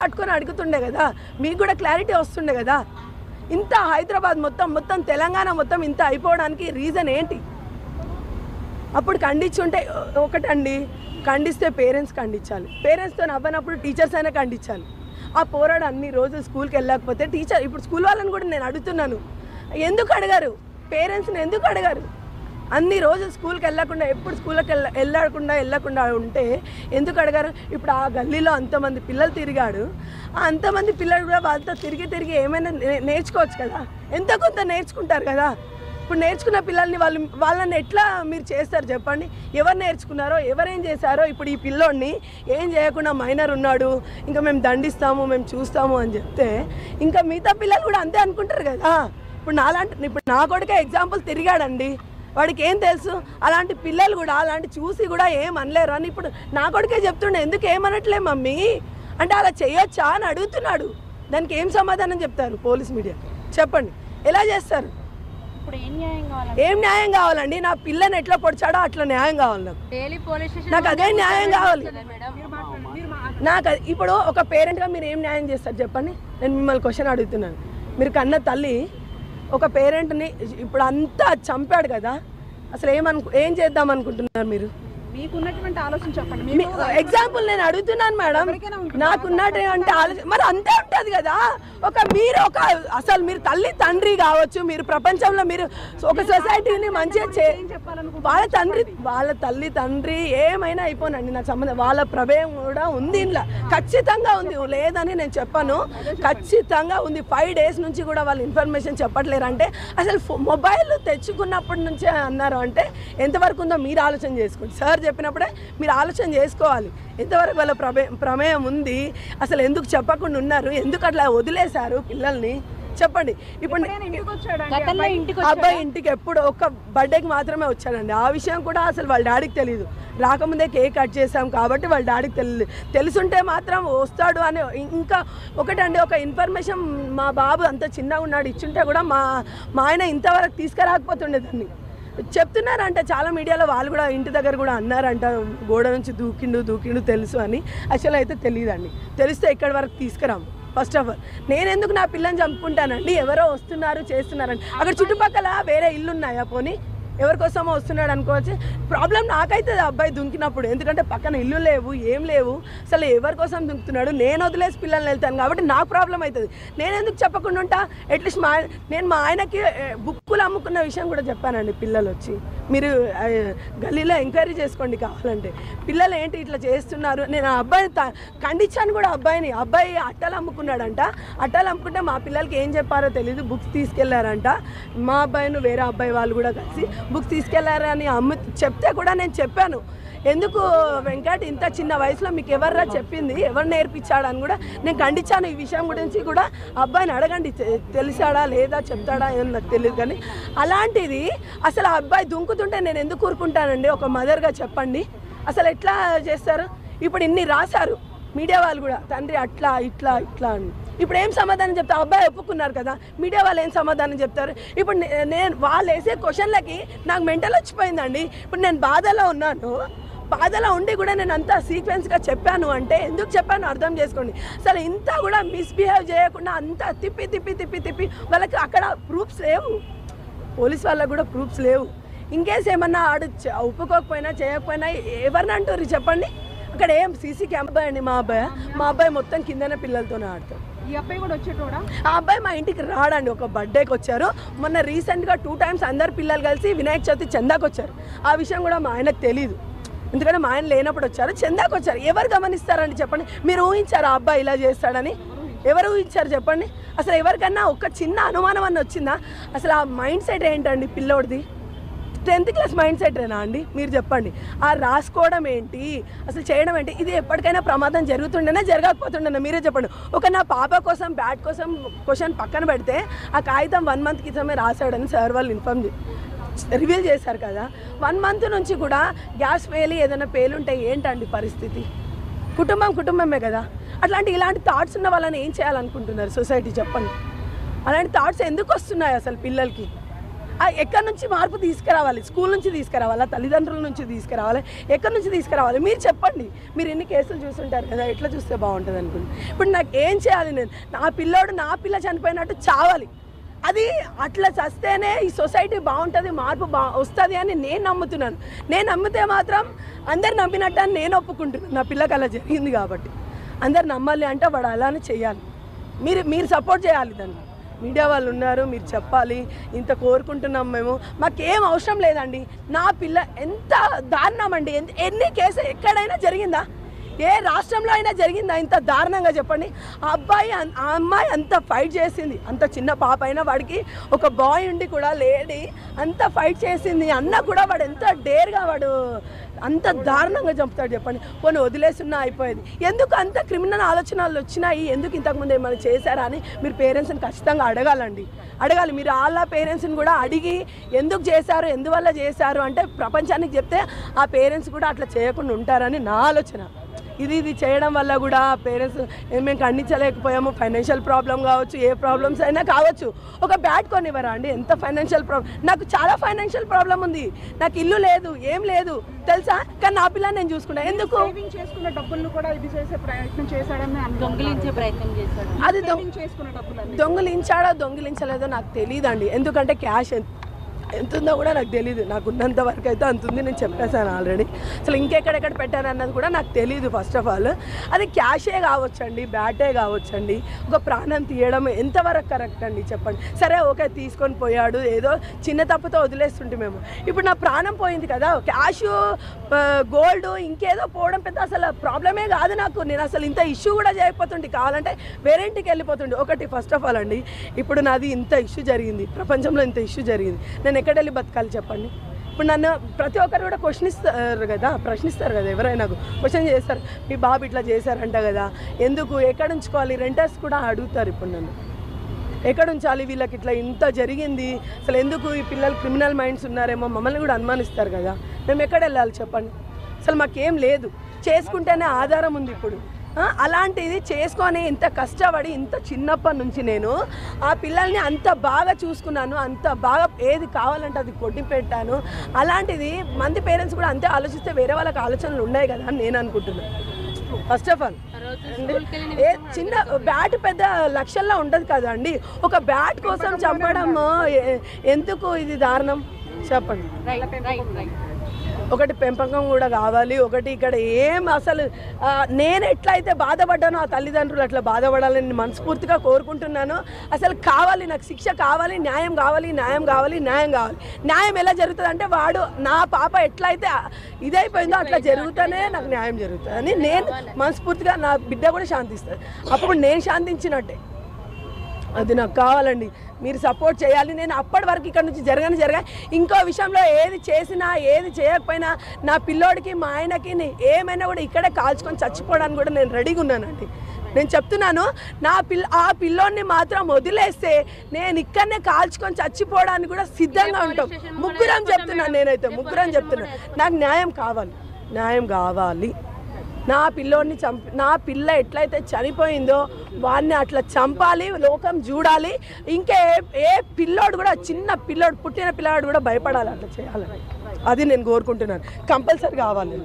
పట్టుకొని అడుగుతుండే కదా, మీకు కూడా క్లారిటీ వస్తుండే కదా. ఇంత హైదరాబాద్ మొత్తం తెలంగాణ మొత్తం ఇంత అయిపోవడానికి రీజన్ ఏంటి? అప్పుడు ఖండించుంటే ఒకటండి, ఖండిస్తే పేరెంట్స్ ఖండించాలి, పేరెంట్స్తో అవ్వనప్పుడు టీచర్స్ అయినా ఖండించాలి. ఆ పోరాడు అన్ని రోజులు స్కూల్కి వెళ్ళకపోతే టీచర్, ఇప్పుడు స్కూల్ వాళ్ళని కూడా నేను అడుగుతున్నాను, ఎందుకు అడగారు? పేరెంట్స్ని ఎందుకు అడగారు? అన్ని రోజులు స్కూల్కి వెళ్ళకుండా, ఎప్పుడు స్కూల్కి వెళ్ళకుండా ఉంటే ఎందుకు అడగారు? ఇప్పుడు ఆ గల్లీలో అంతమంది పిల్లలు తిరిగాడు, అంతమంది పిల్లలు కూడా వాళ్ళతో తిరిగి ఏమైనా నేర్చుకోవచ్చు కదా, ఎంతో కొంత నేర్చుకుంటారు కదా. ఇప్పుడు నేర్చుకున్న పిల్లల్ని వాళ్ళని ఎట్లా మీరు చేస్తారు చెప్పండి? ఎవరు నేర్చుకున్నారో, ఎవరేం చేశారో? ఇప్పుడు ఈ పిల్లోడిని ఏం చేయకుండా మైనర్ ఉన్నాడు, ఇంకా మేము దండిస్తాము, మేము చూస్తాము అని చెప్తే ఇంకా మిగతా పిల్లలు కూడా అంతే అనుకుంటారు కదా. ఇప్పుడు నా కొడుకే ఎగ్జాంపుల్ తిరిగాడండి, వాడికి ఏం తెలుసు? అలాంటి పిల్లలు కూడా అలాంటి చూసి కూడా ఏం అనలేరు అని ఇప్పుడు నా కొడుకే చెప్తుండే. ఎందుకు ఏమనట్లే మమ్మీ అంటే అలా చేయొచ్చా అని అడుగుతున్నాడు. దానికి ఏం సమాధానం చెప్తారు పోలీస్ మీడియా? చెప్పండి, ఎలా చేస్తారు? ఏం న్యాయం కావాలండి? నా పిల్లని ఎట్లా పొడిచాడో అట్లా న్యాయం కావాలి నాకు అదే న్యాయం కావాలి నాకు. ఇప్పుడు ఒక పేరెంట్గా మీరు ఏం న్యాయం చేస్తారు చెప్పండి? నేను మిమ్మల్ని క్వశ్చన్ అడుగుతున్నాను. మీరు కన్న తల్లి ఒక పేరెంట్ని ఇప్పుడు అంతా చంపాడు కదా, అసలు ఏం చేద్దాం అనుకుంటున్నారు మీరు? మీకున్నటువంటి ఆలోచన చెప్పండి. ఎగ్జాంపుల్ నేను అడుగుతున్నాను మేడం, నాకున్నటువంటి ఆలోచన మరి అంతే ఉంటుంది కదా. అసలు మీరు తల్లి తండ్రి కావచ్చు, మీరు ప్రపంచంలో మీరు ఒక సొసైటీని మంచిగా వాళ్ళ తల్లి తండ్రి ఏమైనా అయిపోనండి, నాకు సంబంధం. వాళ్ళ ప్రభావం కూడా ఉంది ఇంట్లో, ఖచ్చితంగా ఉంది, లేదని నేను చెప్పాను, ఖచ్చితంగా ఉంది. 5 days నుంచి కూడా వాళ్ళు ఇన్ఫర్మేషన్ చెప్పట్లేరు అంటే అసలు మొబైల్ తెచ్చుకున్నప్పటి నుంచే అన్నారు అంటే ఎంతవరకు ఉందో మీరు ఆలోచన చేసుకోండి. సార్ చెప్పినప్పుడే మీరు ఆలోచన చేసుకోవాలి ఎంతవరకు వాళ్ళ ప్రమేయం ఉంది, అసలు ఎందుకు చెప్పకుండా ఉన్నారు, ఎందుకు అట్లా వదిలేశారు పిల్లల్ని చెప్పండి. ఇప్పుడు అబ్బాయి ఇంటికి ఎప్పుడు ఒక్క బర్త్డేకి మాత్రమే వచ్చాడండి. ఆ విషయం కూడా అసలు వాళ్ళ డాడీకి తెలియదు. రాకముందే కేక్ కట్ చేసాం కాబట్టి వాళ్ళ డాడీకి తెలుసుంటే మాత్రం వస్తాడు అని. ఇంకా ఒకటండి, ఒక ఇన్ఫర్మేషన్ మా బాబు అంత చిన్నగా ఉన్నాడు ఇచ్చుంటే కూడా మా ఆయన ఇంతవరకు తీసుకురాకపోతుండేదాన్ని చెప్తున్నారంట. చాలా మీడియాలో వాళ్ళు కూడా ఇంటి దగ్గర కూడా అన్నారంట, గోడ నుంచి దూకిండు తెలుసు అని. యాక్చువల్ అయితే తెలియదండి, తెలిస్తే ఇక్కడి వరకు తీసుకురాము. ఫస్ట్ ఆఫ్ ఆల్ నేను ఎందుకు నా పిల్లని చంపుకుంటానండి? ఎవరో వస్తున్నారు చేస్తున్నారండి, అక్కడ చుట్టుపక్కల వేరే ఇల్లు ఉన్నాయా? పోనీ ఎవరికోసమో వస్తున్నాడు అనుకోవచ్చు. ప్రాబ్లం నాకైతుంది అబ్బాయి దుంకినప్పుడు, ఎందుకంటే పక్కన ఇల్లు లేవు, ఏం లేవు, అసలు ఎవరి కోసం దుంకుతున్నాడు? నేను వదిలేసి పిల్లల్ని వెళ్తాను కాబట్టి నాకు ప్రాబ్లం అవుతుంది. నేను ఎందుకు చెప్పకుండా ఉంటా? అట్లీస్ట్ నేను మా ఆయనకి బుక్కులు అమ్ముకున్న విషయం కూడా చెప్పానండి. పిల్లలు వచ్చి మీరు గల్లీలో ఎంక్వైరీ చేసుకోండి కావాలంటే, పిల్లలు ఏంటి ఇట్లా చేస్తున్నారు. నేను ఆ అబ్బాయిని ఖండించాను కూడా. అబ్బాయి అట్టలు అమ్ముకున్నాడంట, అట్టలు అమ్ముకుంటే మా పిల్లలకి ఏం చెప్పారో తెలియదు, బుక్స్ తీసుకెళ్లారంట. మా అబ్బాయిని వేరే అబ్బాయి వాళ్ళు కూడా కలిసి బుక్స్ తీసుకెళ్లారని చెప్తే కూడా నేను చెప్పాను, ఎందుకు వెంకట్ ఇంత చిన్న వయసులో మీకు ఎవర్రా చెప్పింది, ఎవరు నేర్పించాడు అని కూడా నేను ఖండించాను. ఈ విషయం గురించి కూడా అబ్బాయిని అడగండి, తెలిసాడా లేదా చెప్తాడా ఏమో నాకు తెలియదు. కానీ అలాంటిది అసలు ఆ అబ్బాయి దుంకుతుంటే నేను ఎందుకు ఊరుకుంటానండి? ఒక మదర్గా చెప్పండి, అసలు ఎట్లా చేస్తారు? ఇప్పుడు ఇన్ని రాశారు మీడియా వాళ్ళు కూడా, తండ్రి అట్లా ఇట్లా అని. ఇప్పుడు ఏం సమాధానం చెప్తారు? అబ్బాయి ఒప్పుకున్నారు కదా, మీడియా వాళ్ళు ఏం సమాధానం చెప్తారు? ఇప్పుడు నేను వాళ్ళు వేసే క్వశ్చన్లకి నాకు మెంటల్ వచ్చిపోయిందండి. ఇప్పుడు నేను బాధలో ఉన్నాను, బాధలో ఉండి కూడా నేను అంతా సీక్వెన్స్గా చెప్పాను అంటే ఎందుకు చెప్పాను అర్థం చేసుకోండి. అసలు ఇంత కూడా మిస్బిహేవ్ చేయకుండా అంతా తిప్పి వాళ్ళకి అక్కడ ప్రూఫ్స్ లేవు, పోలీస్ వాళ్ళకు కూడా ప్రూఫ్స్ లేవు. ఇంకేస్ ఏమన్నా ఆడు ఒప్పుకోకపోయినా చేయకపోయినా ఎవరిని అంటారు చెప్పండి? అక్కడ ఏం సీసీ కెమెరా అండి? మా అబ్బాయి మొత్తం కిందనే పిల్లలతోనే ఆడతాడు. ఈ అబ్బాయి కూడా వచ్చేటోడా? ఆ అబ్బాయి మా ఇంటికి రాడండి, ఒక బర్త్డేకి వచ్చారు. మొన్న రీసెంట్గా 2 times అందరు పిల్లలు కలిసి వినాయక చవితి చందాకి వచ్చారు. ఆ విషయం కూడా మా ఆయనకు తెలీదు, ఎందుకంటే మా ఆయన లేనప్పుడు వచ్చారు, చందాకి వచ్చారు. ఎవరు గమనిస్తారండి చెప్పండి? మీరు ఊహించారు ఆ అబ్బాయి ఇలా చేస్తాడని? ఎవరు ఊహించారు చెప్పండి? అసలు ఎవరికన్నా ఒక చిన్న అనుమానం అన్న వచ్చిందా? అసలు ఆ మైండ్ సెట్ ఏంటండి పిల్లోడిది? 10th class మైండ్ సెటేనా అండి? మీరు చెప్పండి. ఆ రాసుకోవడం ఏంటి, అసలు చేయడం ఏంటి? ఇది ఎప్పటికైనా ప్రమాదం జరుగుతుండేనా జరగకపోతుండేనా? మీరే చెప్పండి. ఒక నా పాప కోసం బ్యాట్ కోసం క్వశ్చన్ పక్కన పెడితే ఆ కాగితం 1 month క్రితమే రాశాడని సార్ వాళ్ళు రివీల్ చేశారు కదా. 1 month నుంచి కూడా గ్యాస్ ఏదైనా పేలుంటే ఏంటండి పరిస్థితి? కుటుంబమే కదా. ఇలాంటి థాట్స్ ఉన్న వాళ్ళని ఏం చేయాలనుకుంటున్నారు సొసైటీ చెప్పండి? అలాంటి థాట్స్ ఎందుకు వస్తున్నాయి అసలు పిల్లలకి? ఎక్కడి నుంచి మార్పు తీసుకురావాలి? స్కూల్ నుంచి తీసుకురావాలా, తల్లిదండ్రుల నుంచి తీసుకురావాలి, ఎక్కడి నుంచి తీసుకురావాలి? మీరు చెప్పండి. మీరు ఎన్ని కేసులు చూస్తుంటారు కదా, ఎట్లా చూస్తే బాగుంటుంది అనుకుంటే ఇప్పుడు నాకు ఏం చేయాలి? నేను నా పిల్ల చనిపోయినట్టు చావాలి. అది అట్లా చస్తేనే ఈ సొసైటీ బాగుంటుంది, మార్పు వస్తుంది అని నేను నమ్ముతున్నాను. నేను నమ్మితే మాత్రం అందరు నమ్మినట్టు అని నేను ఒప్పుకుంటున్నాను. నా పిల్లకి అలా జరిగింది కాబట్టి అందరు నమ్మాలి అంటే వాడు అలానే చేయాలి. మీరు సపోర్ట్ చేయాలి. దాన్ని మీడియా వాళ్ళు ఉన్నారు, మీరు చెప్పాలి. ఇంత కోరుకుంటున్నాం మేము. మాకేం అవసరం లేదండి. నా పిల్ల ఎంత దారుణం అండి. ఎన్ని కేసు ఎక్కడైనా జరిగిందా? ఏ రాష్ట్రంలో అయినా జరిగిందా ఇంత దారుణంగా? చెప్పండి. ఆ అమ్మాయి అంత ఫైట్ చేసింది. అంత చిన్న పాప అయినా వాడికి ఒక బాయ్ ఉండి కూడా లేడీ అంత ఫైట్ చేసింది. అన్న కూడా వాడు ఎంత డేర్గా వాడు అంత దారుణంగా చంపుతాడు చెప్పండి. పోనీ వదిలేస్తున్నా అయిపోయేది. ఎందుకు అంత క్రిమినల్ ఆలోచనలు వచ్చినాయి? ఎందుకు ఇంతకుముందు ఏమైనా చేశారా అని మీరు పేరెంట్స్ని ఖచ్చితంగా అడగాలి. మీరు వాళ్ళ పేరెంట్స్ని కూడా అడిగి ఎందుకు చేశారు, ఎందువల్ల చేశారు అంటే ప్రపంచానికి చెప్తే ఆ పేరెంట్స్ కూడా అట్లా చేయకుండా ఉంటారని నా ఆలోచన. ఇది చేయడం వల్ల కూడా పేరెంట్స్ మేము ఖండించలేకపోయాము. ఫైనాన్షియల్ ప్రాబ్లం కావచ్చు, ఏ ప్రాబ్లమ్స్ అయినా కావచ్చు. ఒక బ్యాట్ కొనివ్వరా అండి? ఎంత ఫైనాన్షియల్ ప్రాబ్లం? నాకు చాలా ఫైనాన్షియల్ ప్రాబ్లం ఉంది. నాకు ఇల్లు లేదు, ఏం లేదు తెలుసా? కానీ నా పిల్లని నేను చూసుకున్నా. ఎందుకు? చేసుకున్న డబ్బులను కూడా ఇది చేసే ప్రయత్నం చేశాడని దొంగిలించే ప్రయత్నం చేశాడు. అది దొంగిలించలేదో నాకు తెలియదండి. ఎందుకంటే క్యాష్ ఎంత ఉందో కూడా నాకు తెలీదు. నాకు ఉన్నంత వరకు అయితే అంత ఉంది, నేను చెప్పేశాను ఆల్రెడీ. అసలు ఇంకెక్కడెక్కడ పెట్టాను అన్నది కూడా నాకు తెలీదు. ఫస్ట్ ఆఫ్ ఆల్ అది క్యాషే కావచ్చండి, బ్యాటే కావచ్చండి. ఒక ప్రాణం తీయడం ఎంతవరకు కరెక్ట్ అండి చెప్పండి. సరే ఓకే, తీసుకొని పోయాడు, ఏదో చిన్న తప్పుతో వదిలేస్తుంటే మేము. ఇప్పుడు నా ప్రాణం పోయింది కదా, క్యాష్, గోల్డ్, ఇంకేదో పోవడం పెద్ద అసలు ప్రాబ్లమే కాదు నాకు. నేను అసలు ఇంత ఇష్యూ కూడా చేయకపోతుండే. కావాలంటే వేరే ఇంటికి వెళ్ళిపోతుండే. ఒకటి ఫస్ట్ ఆఫ్ ఆల్ అండి, ఇప్పుడు నాది ఇంత ఇష్యూ జరిగింది, ప్రపంచంలో ఇంత ఇష్యూ జరిగింది, నేను ఎక్కడ వెళ్ళి బతకాలి చెప్పండి? ఇప్పుడు నన్ను ప్రతి ఒక్కరు కూడా ప్రశ్నిస్తారు కదా, ఎవరైనా క్వశ్చన్ చేస్తారు. మీ బాబు ఇట్లా చేశారంట కదా, ఎందుకు, ఎక్కడ ఉంచుకోవాలి? రెంటర్స్ కూడా అడుగుతారు ఇప్పుడు నన్ను, ఎక్కడ ఉంచాలి వీళ్ళకి, ఇట్లా ఇంత జరిగింది, అసలు ఎందుకు ఈ పిల్లలు క్రిమినల్ మైండ్స్ ఉన్నారేమో, మమ్మల్ని కూడా అనుమానిస్తారు కదా. మేము ఎక్కడ వెళ్ళాలి చెప్పండి? అసలు మాకేం లేదు, చేసుకుంటేనే ఆధారం ఉంది. ఇప్పుడు అలాంటిది చేసుకొని ఇంత కష్టపడి ఇంత చిన్నప్పటి నుంచి నేను ఆ పిల్లల్ని అంత బాగా చూసుకున్నాను, అంత బాగా ఏది కావాలంటే అది కొట్టి పెట్టాను. అలాంటిది మంది పేరెంట్స్ కూడా అంతే ఆలోచిస్తే వేరే వాళ్ళకి ఆలోచనలు ఉన్నాయి కదా అని నేను అనుకుంటున్నాను. ఫస్ట్ ఆఫ్ ఆల్ చిన్న బ్యాట్ పెద్ద లక్షల్లో ఉంటుంది కదా అండి. ఒక బ్యాట్ కోసం చంపడం ఎందుకు? ఇది దారుణం చెప్పండి. ఒకటి పెంపకం కూడా కావాలి. ఒకటి ఇక్కడ ఏం అసలు నేను ఎట్లయితే బాధపడ్డానో ఆ తల్లిదండ్రులు అట్లా బాధపడాలని మనస్ఫూర్తిగా కోరుకుంటున్నాను. అసలు కావాలి, నాకు శిక్ష కావాలి, న్యాయం కావాలి. న్యాయం ఎలా జరుగుతుంది అంటే వాడు నా పాప ఎట్లయితే ఇదైపోయిందో అట్లా జరుగుతూనే నాకు న్యాయం జరుగుతుంది అని నేను మనస్ఫూర్తిగా, నా బిడ్డ కూడా శాంతిస్తుంది. అప్పుడు నేను శాంతించినట్టే. అది నాకు కావాలండి. మీరు సపోర్ట్ చేయాలి. నేను అప్పటి వరకు ఇక్కడ నుంచి జరగ ఇంకో విషయంలో ఏది చేసినా ఏది చేయకపోయినా నా పిల్లోడికి మా ఆయనకి ఏమైనా కూడా ఇక్కడే కాల్చుకొని చచ్చిపోవడానికి కూడా నేను రెడీగా ఉన్నానండి. నేను చెప్తున్నాను, ఆ పిల్లోడిని మాత్రం వదిలేస్తే నేను ఇక్కడనే కాల్చుకొని చచ్చిపోవడానికి కూడా సిద్ధంగా ఉంటాం. ముగ్గురం చెప్తున్నాను. నాకు న్యాయం కావాలి. నా పిల్లోడిని నా పిల్ల ఎట్లయితే చనిపోయిందో వాడిని అట్లా చంపాలి, లోకం చూడాలి. ఇంకా ఏ పిల్లోడు కూడా, చిన్న పిల్లోడు, పుట్టిన పిల్లాడు కూడా భయపడాలి, అట్లా చేయాలని. అది నేను కోరుకుంటున్నాను. కంపల్సరీ కావాలి.